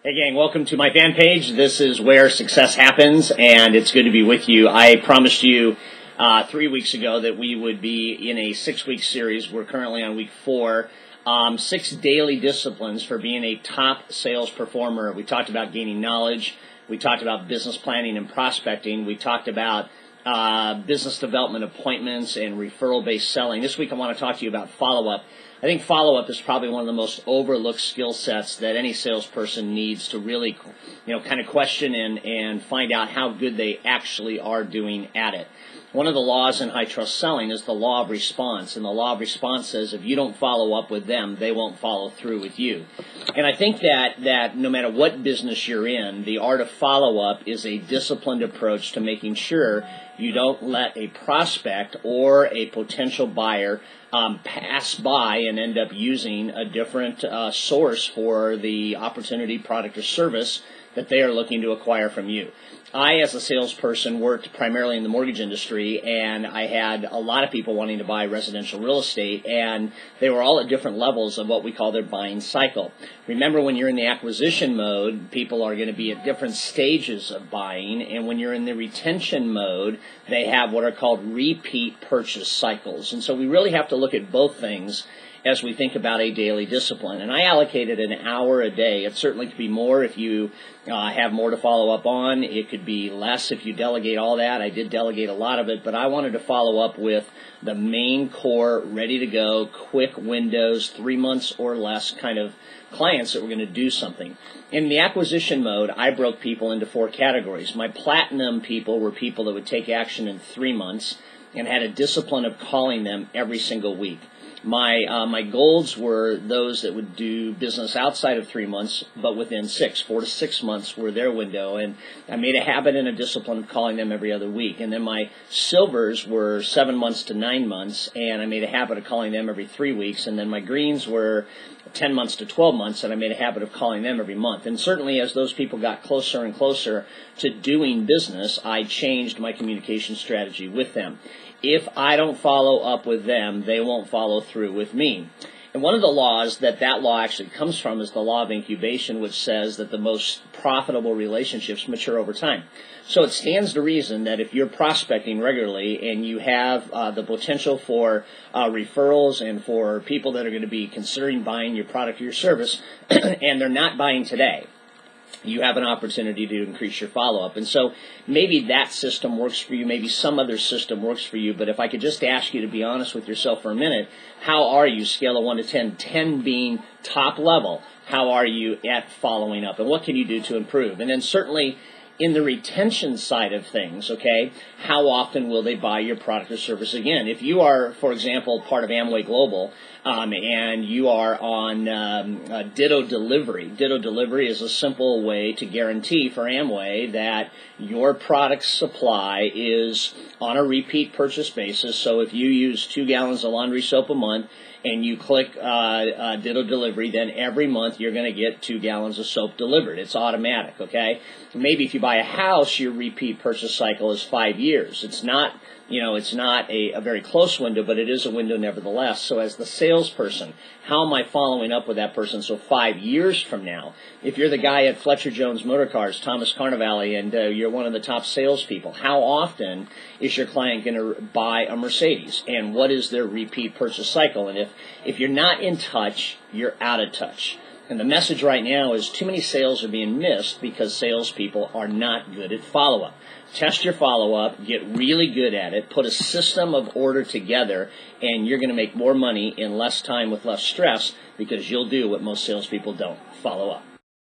Hey gang, welcome to my fan page. This is where success happens, and it's good to be with you. I promised you 3 weeks ago that we would be in a 6-week series. We're currently on week 4. 6 daily disciplines for being a top sales performer. We talked about gaining knowledge. We talked about business planning and prospecting. We talked about business development appointments and referral-based selling. This week I want to talk to you about follow-up. I think follow-up is probably one of the most overlooked skill sets that any salesperson needs to really, kind of question and find out how good they actually are doing at it. One of the laws in high-trust selling is the law of response, and the law of response says if you don't follow up with them, they won't follow through with you. And I think that no matter what business you're in, the art of follow-up is a disciplined approach to making sure you don't let a prospect or a potential buyer pass by and end up using a different source for the opportunity, product, or service that they are looking to acquire from you. I, as a salesperson, worked primarily in the mortgage industry, and I had a lot of people wanting to buy residential real estate, and they were all at different levels of what we call their buying cycle. Remember, when you're in the acquisition mode, people are going to be at different stages of buying, and when you're in the retention mode, they have what are called repeat purchase cycles. And so we really have to look at both things as we think about a daily discipline. And I allocated an hour a day. It certainly could be more if you have more to follow up on. It could be less if you delegate all that. I did delegate a lot of it, but I wanted to follow up with the main core, ready to go, quick windows, 3 months or less kind of clients that were going to do something. In the acquisition mode, I broke people into 4 categories. My platinum people were people that would take action in 3 months and had a discipline of calling them every single week. My golds were those that would do business outside of 3 months, but within 4 to 6 months were their window, and I made a habit and a discipline of calling them every other week. And then my silvers were 7 months to 9 months, and I made a habit of calling them every 3 weeks. And then my greens were 10 months to 12 months, and I made a habit of calling them every month. And certainly as those people got closer and closer to doing business, I changed my communication strategy with them. If I don't follow up with them, they won't follow through with me. And one of the laws that law actually comes from is the law of incubation, which says that the most profitable relationships mature over time. So it stands to reason that if you're prospecting regularly and you have the potential for referrals and for people that are going to be considering buying your product or your service, and they're not buying today, you have an opportunity to increase your follow-up. And so maybe that system works for you, maybe some other system works for you, but if I could just ask you to be honest with yourself for a minute, how are you, scale of 1 to 10, 10 being top level, how are you at following up, and what can you do to improve? And then certainly in the retention side of things, okay, how often will they buy your product or service again? If you are, for example, part of Amway Global, and you are on Ditto Delivery. Ditto Delivery is a simple way to guarantee for Amway that your product supply is on a repeat purchase basis. So if you use 2 gallons of laundry soap a month, and you click Ditto Delivery, then every month you're going to get 2 gallons of soap delivered. It's automatic, okay? Maybe if you buy a house, your repeat purchase cycle is 5 years. It's not, it's not a very close window, but it is a window nevertheless. So as the salesperson, how am I following up with that person? So 5 years from now, if you're the guy at Fletcher Jones Motor Cars, Thomas Carnevale, and you're one of the top salespeople, how often is your client going to buy a Mercedes? And what is their repeat purchase cycle? And if you're not in touch, you're out of touch. And the message right now is too many sales are being missed because salespeople are not good at follow-up. Test your follow-up, get really good at it, put a system of order together, and you're going to make more money in less time with less stress because you'll do what most salespeople don't, follow up.